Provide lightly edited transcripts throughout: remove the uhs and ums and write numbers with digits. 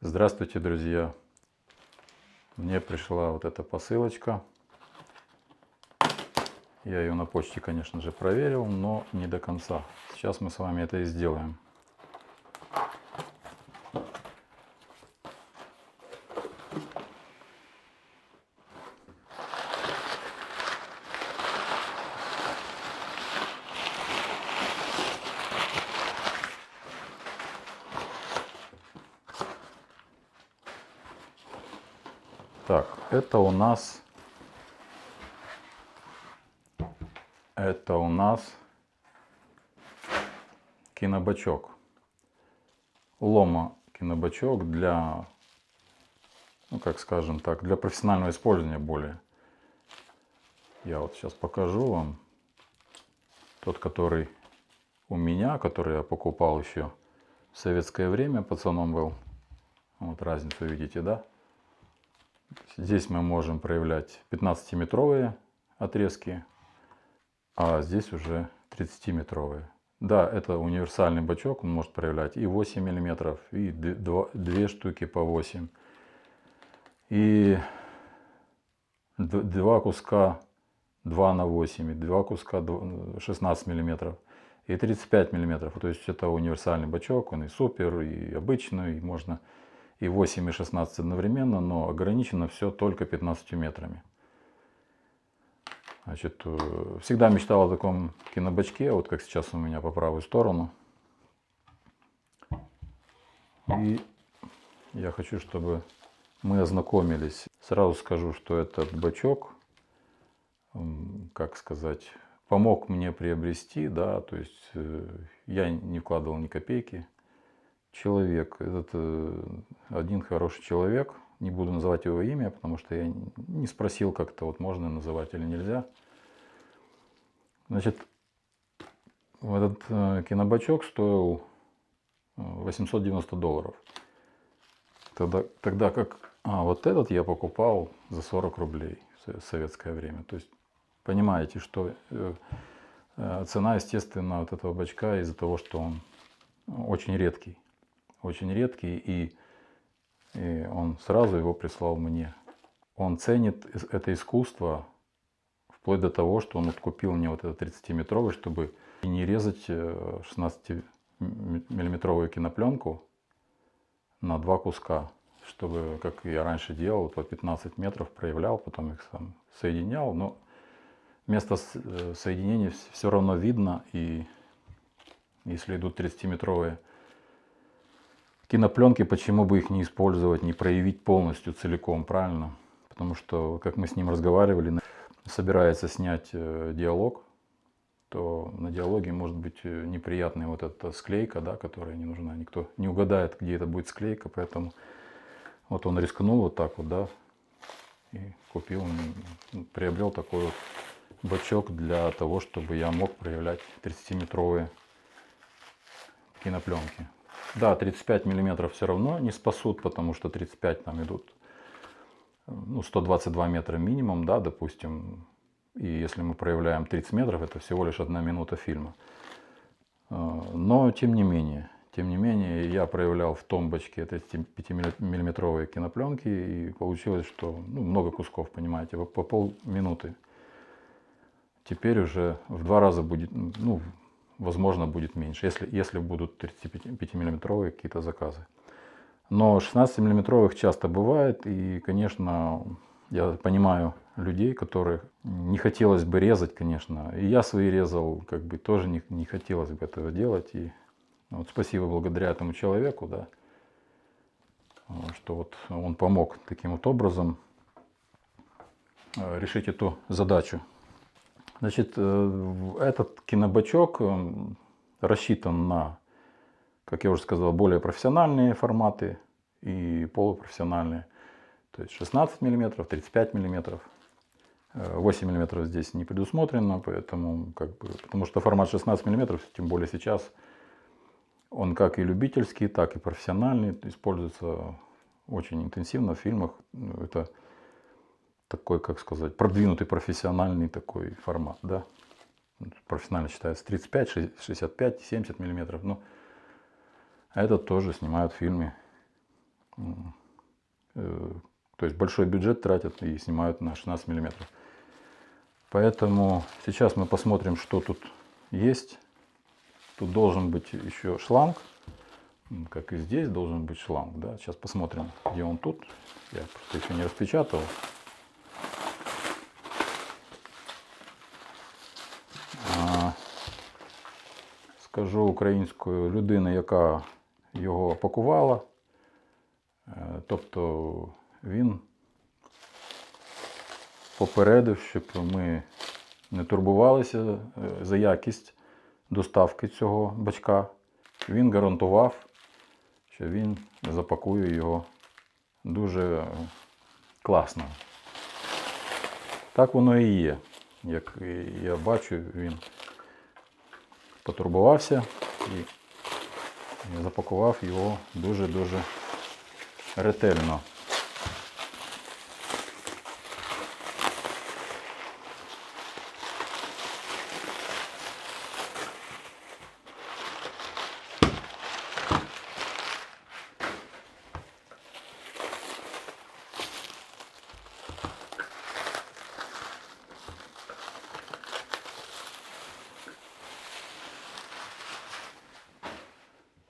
Здравствуйте, друзья! Мне пришла вот эта посылочка. Я ее на почте, конечно же, проверил, но не до конца. Сейчас мы с вами это и сделаем. Так, это у нас кинобачок. Лома кинобачок для, ну как скажем так, для профессионального использования более. Я вот сейчас покажу вам. Тот, который у меня, который я покупал еще в советское время, пацаном был. Вот разницу видите, да? Здесь мы можем проявлять 15-метровые отрезки, а здесь уже 30-метровые. Да, это универсальный бачок, он может проявлять и 8 мм, и 2 штуки по 8. И 2 куска 2 на 8, и 2 куска 16 мм, и 35 мм. То есть это универсальный бачок, он и супер, и обычный, и можно и 8, и 16 одновременно, но ограничено все только 15 метрами. Значит, всегда мечтал о таком кинобачке, вот как сейчас у меня по правую сторону. И я хочу, чтобы мы ознакомились. Сразу скажу, что этот бачок, как сказать, помог мне приобрести, да, то есть я не вкладывал ни копейки. Человек, этот один хороший человек, не буду называть его имя, потому что я не спросил как-то, вот можно называть или нельзя. Значит, этот кинобачок стоил $890. Тогда как вот этот я покупал за 40 рублей в советское время. То есть понимаете, что цена, естественно, вот этого бачка из-за того, что он очень редкий. Очень редкий, и он сразу его прислал мне. Он ценит это искусство вплоть до того, что он вот купил мне вот этот 30-метровый, чтобы не резать 16-миллиметровую кинопленку на 2 куска, чтобы, как я раньше делал, по 15 метров проявлял, потом их сам соединял, но место соединения все равно видно, и если идут 30-метровые кинопленки, почему бы их не использовать, не проявить полностью целиком, правильно? Потому что, как мы с ним разговаривали, собирается снять диалог, то на диалоге может быть неприятная вот эта склейка, да, которая не нужна. Никто не угадает, где это будет склейка, поэтому вот он рискнул вот так вот, да, и купил, приобрел такой вот бачок для того, чтобы я мог проявлять 30-метровые кинопленки. Да, 35 миллиметров все равно не спасут, потому что 35 там идут, ну, 122 метра минимум, да, допустим. И если мы проявляем 30 метров, это всего лишь 1 минута фильма. Но тем не менее, я проявлял в том бачке 35-миллиметровые кинопленки, и получилось, что много кусков, понимаете, по полминуты. Теперь уже в 2 раза будет, возможно, будет меньше, если будут 35-миллиметровые какие-то заказы. Но 16-миллиметровых часто бывает, и, конечно, я понимаю людей, которых не хотелось бы резать, конечно. И я свои резал, как бы тоже не хотелось бы этого делать. И вот спасибо благодаря этому человеку, да, что вот он помог таким вот образом решить эту задачу. Значит, этот кинобачок рассчитан на, как я уже сказал, более профессиональные форматы и полупрофессиональные. То есть 16 мм, 35 мм. 8 мм здесь не предусмотрено, поэтому, потому что формат 16 мм, тем более сейчас, он как и любительский, так и профессиональный, используется очень интенсивно в фильмах. Это такой, как сказать, продвинутый профессиональный такой формат, да. Профессионально считается 35, 65, 70 миллиметров. Но этот тоже снимают в фильме То есть большой бюджет тратят и снимают на 16 миллиметров. Поэтому сейчас мы посмотрим, что тут есть. Тут должен быть еще шланг. Как и здесь должен быть шланг. Да? Сейчас посмотрим, где он тут. Я просто еще не распечатал. Скажу українською, людина, яка його пакувала. Тобто він попередив, щоб ми не турбувалися за якість доставки цього бачка. Він гарантував, що він запакує його дуже класно. Так воно і є. Як я бачу, він потурбувався і запакував його дуже-дуже ретельно.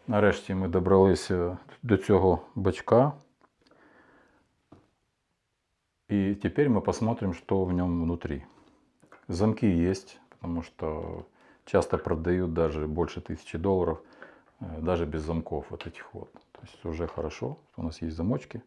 Нарешті ми добралися до цього бачка. И теперь мы посмотрим, что в нем внутри. Замки есть, потому что часто продают даже больше $1000, даже без замков вот этих вот. То есть уже хорошо, что у нас есть замочки.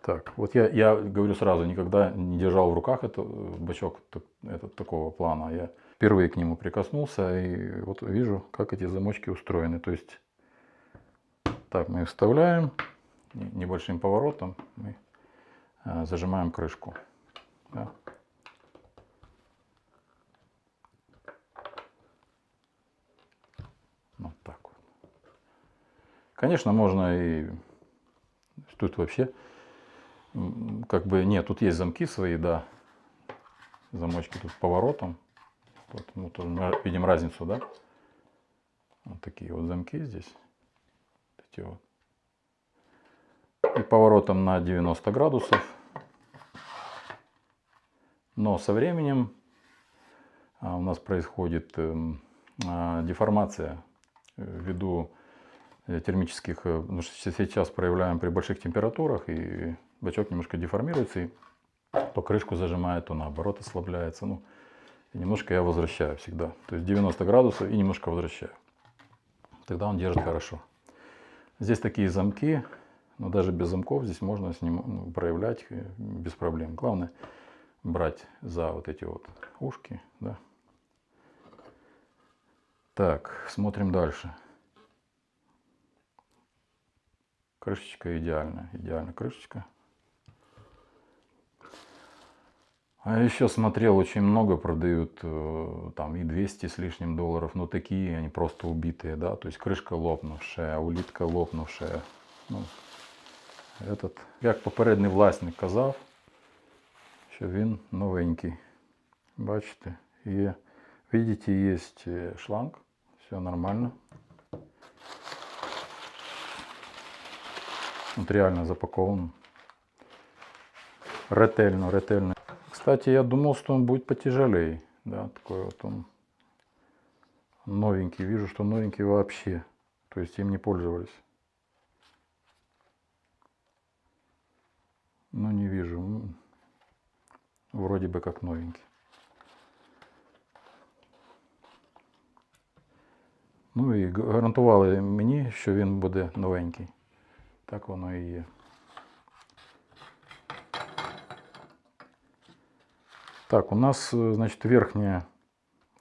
Так, вот я говорю сразу, никогда не держал в руках этот бачок этот, такого плана. Я впервые к нему прикоснулся и вот вижу, как эти замочки устроены. То есть так мы их вставляем, небольшим поворотом мы зажимаем крышку. Да. Вот так вот. Конечно, можно и тут вообще как бы нет, тут есть замки свои, да, замочки тут с поворотом. Вот, мы тоже видим разницу, да? Вот такие вот замки здесь. Эти вот. И поворотом на 90 градусов. Но со временем у нас происходит деформация ввиду термических, потому что сейчас проявляем при больших температурах, и бачок немножко деформируется, и то крышку зажимает, то наоборот ослабляется. Ну, и немножко я возвращаю всегда. То есть 90 градусов и немножко возвращаю. Тогда он держит хорошо. Здесь такие замки, но даже без замков здесь можно с ним проявлять без проблем. Главное брать за вот эти вот ушки. Да. Так, смотрим дальше. Крышечка идеальная, идеальная крышечка. А еще смотрел, очень много продают там и 200 с лишним долларов, но такие они просто убитые, да, то есть крышка лопнувшая, улитка лопнувшая. Ну, этот, як попередній власник казав, що він новенький. Бачите, є, видите, есть шланг, все нормально. Вот реально запакован. Ретельно, ретельно. Кстати, я думал, что он будет потяжелее. Да, такой вот он новенький. Вижу, что новенький вообще. То есть им не пользовались. Но не вижу. Вроде бы как новенький. Ну і гарантували мені, що він буде новенький. Так воно і є. Так, у нас, значит, верхняя,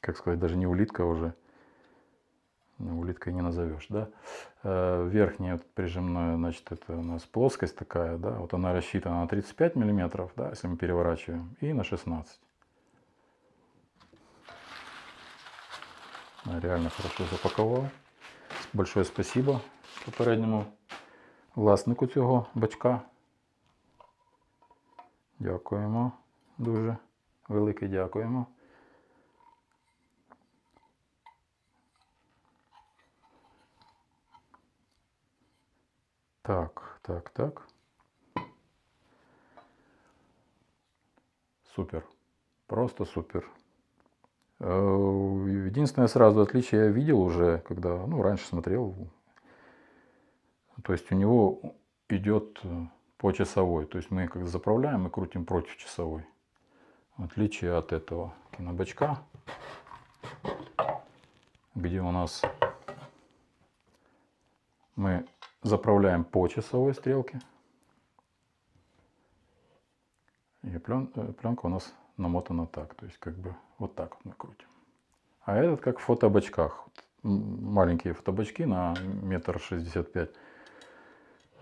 как сказать, даже не улитка уже. Улиткой не назовешь, да? Верхняя прижимная, значит, это у нас плоскость такая, да? Вот она рассчитана на 35 миллиметров, да, если мы переворачиваем, и на 16. Реально хорошо запаковал. Большое спасибо попередньому власнику цього бачка. Дякуємо. Дуже велике дякуємо. Так. Супер. Просто супер. Единственное сразу отличие я видел уже, когда, ну, раньше смотрел. То есть у него идет по часовой. То есть мы как заправляем и крутим против часовой. В отличие от этого кинобачка, где у нас мы заправляем по часовой стрелке. И пленка у нас намотана так. То есть как бы вот так вот мы крутим. А этот как в фотобачках. Маленькие фотобачки на 1,65 м.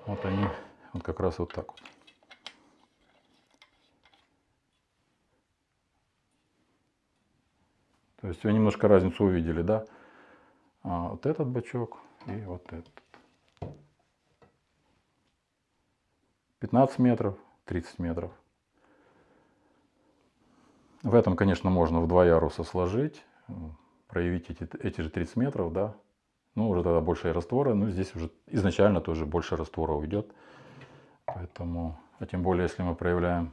Вот они вот как раз вот так вот. То есть вы немножко разницу увидели, да? Вот этот бачок и вот этот. 15 метров, 30 метров. В этом, конечно, можно в 2 яруса сложить, проявить эти же 30 метров, да. Ну, уже тогда больше раствора, но здесь уже изначально тоже больше раствора уйдет. Поэтому, а тем более, если мы проявляем,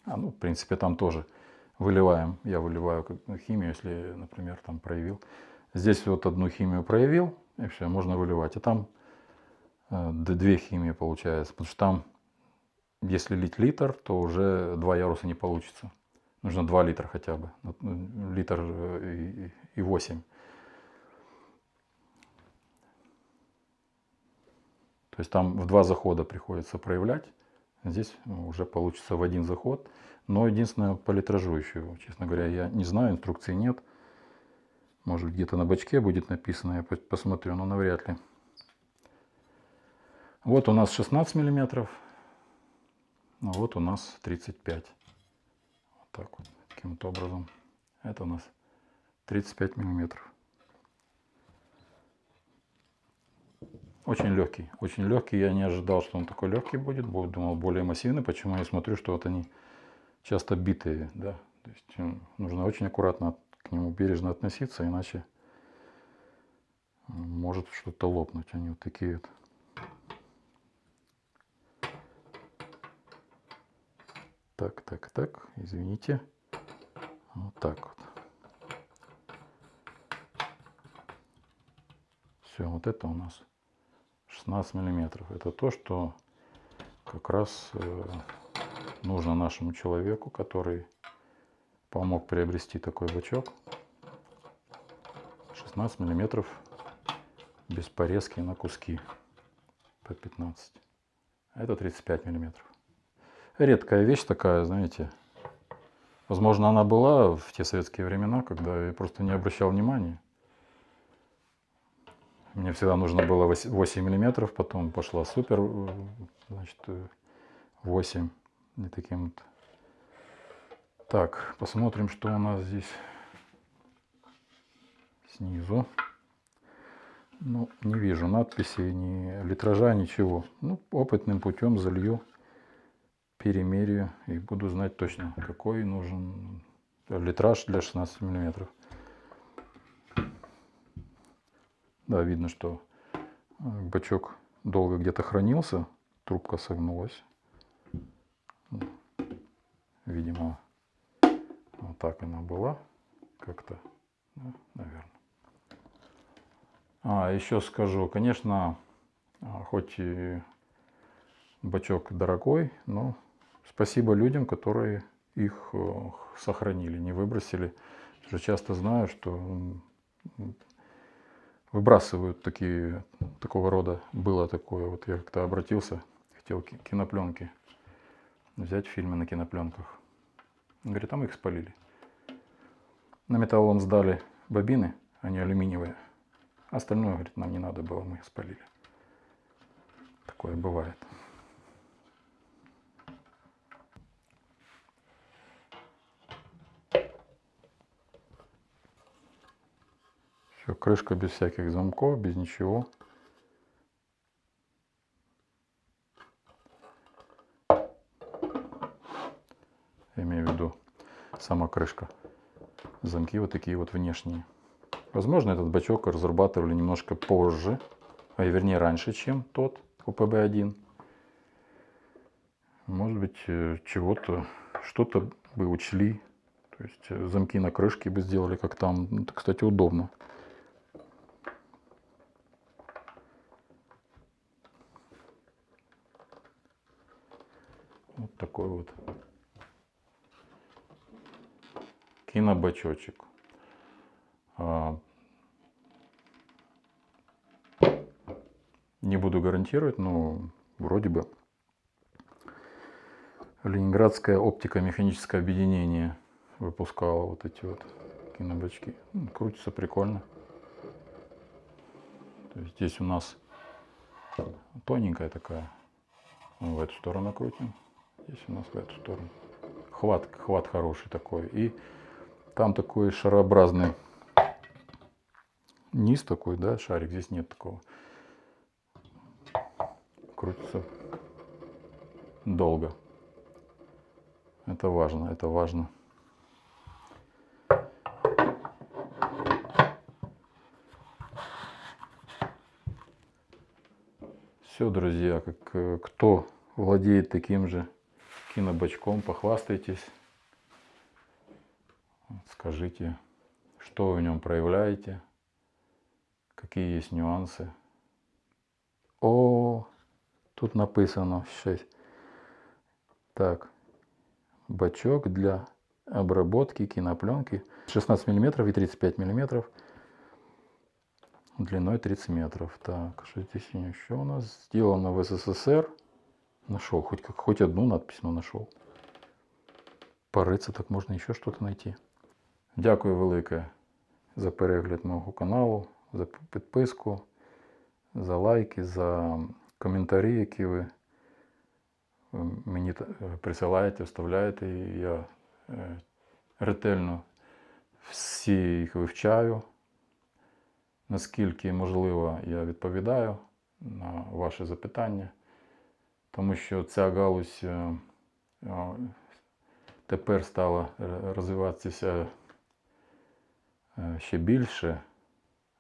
ну, в принципе, там тоже выливаем. Я выливаю химию, если, например, там проявил. Здесь вот одну химию проявил, и все, можно выливать. А там 2 химии получается, потому что там, если лить литр, то уже 2 яруса не получится. Нужно 2 литра хотя бы, литр и 8. То есть там в 2 захода приходится проявлять. Здесь уже получится в 1 заход. Но единственное, по литражу еще, честно говоря, я не знаю, инструкции нет. Может, где-то на бачке будет написано, я посмотрю, но навряд ли. Вот у нас 16 миллиметров, а вот у нас 35. Вот так вот, каким-то образом. Это у нас 35 миллиметров. Очень легкий. Я не ожидал, что он такой легкий будет. Думал, более массивный. Почему я смотрю, что вот они часто битые, да. То есть нужно очень аккуратно к нему бережно относиться, иначе может что-то лопнуть. Они вот такие вот. Так, извините. Вот так вот. Все, вот это у нас 16 миллиметров. Это то, что как раз нужно нашему человеку, который помог приобрести такой бачок. 16 миллиметров без порезки на куски по 15. Это 35 миллиметров. Редкая вещь такая, знаете. Возможно, она была в те советские времена, когда я просто не обращал внимания. Мне всегда нужно было 8 миллиметров, потом пошла супер, значит, 8. И таким вот. Так, посмотрим, что у нас здесь снизу. Ну, не вижу надписей, ни литража, ничего. Ну, опытным путем залью, перемерю и буду знать точно, какой нужен литраж для 16 миллиметров. Да, видно, что бачок долго где-то хранился, трубка согнулась. Видимо, вот так она была как-то, да, наверное. Еще скажу, конечно, хоть и бачок дорогой, но спасибо людям, которые их сохранили, не выбросили. Я часто знаю, что выбрасывают такого рода. Было такое. Вот я как-то обратился, хотел кинопленки взять, фильмы на кинопленках. Говорит, мы их спалили. На металлолом сдали бобины, они алюминиевые. Остальное, говорит, нам не надо было, мы их спалили. Такое бывает. Все, крышка без всяких замков, без ничего. Я имею в виду сама крышка. Замки вот такие вот внешние. Возможно, этот бачок разрабатывали немножко позже, вернее раньше, чем тот. ОПБ-1. Может быть, чего-то, что-то бы учли. То есть замки на крышке бы сделали, как там. Это, кстати, удобно. Вот такой вот кинобачочек. Не буду гарантировать, но вроде бы Ленинградское оптико-механическое объединение выпускало вот эти вот кинобачки. Крутится прикольно. То есть здесь у нас тоненькая такая. В эту сторону крутим. Здесь у нас в эту сторону. Хват хороший такой. И там такой шарообразный низ такой, да, шарик. Здесь нет такого. Крутится долго. Это важно, это важно. Все, друзья, кто владеет таким же кинобачком, похвастайтесь. Скажите, что вы в нем проявляете, какие есть нюансы. О, тут написано 6. Так, бачок для обработки кинопленки 16 мм и 35 мм. Длиной 30 метров. Так, что здесь еще у нас? Сделано в СССР. Нашел, хоть одну надпись, но нашел. Порыться, так можна ще щось знайти. Дякую велике за перегляд мого каналу, за підписку, за лайки, за коментарі, які ви мені присилаєте, вставляєте. І я ретельно всі їх вивчаю. Наскільки можливо, я відповідаю на ваші запитання, тому що ця галузь тепер стала розвиватися ще більше.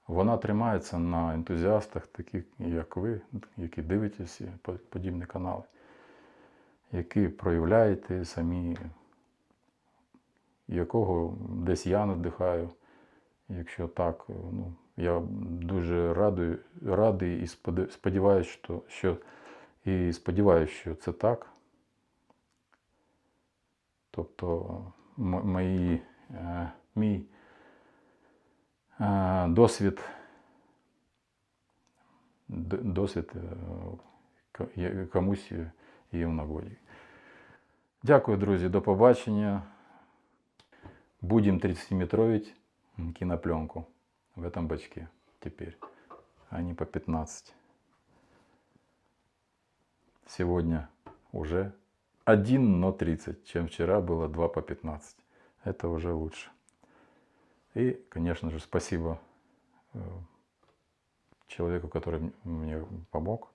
Вона тримається на ентузіастах, таких як ви, які дивитесь подібні канали, які проявляєте самі, якого десь я надихаю. Якщо так, ну, я дуже радий і сподіваюся, що це так. Тобто мій досвід комусь є в нагоді. Дякую, друзі, до побачення. Будем 30-метровить кинопленку в этом бачке теперь, а не по 15. Сегодня уже 1, но 30, чем вчера было 2 по 15. Это уже лучше. И, конечно же, спасибо человеку, который мне помог.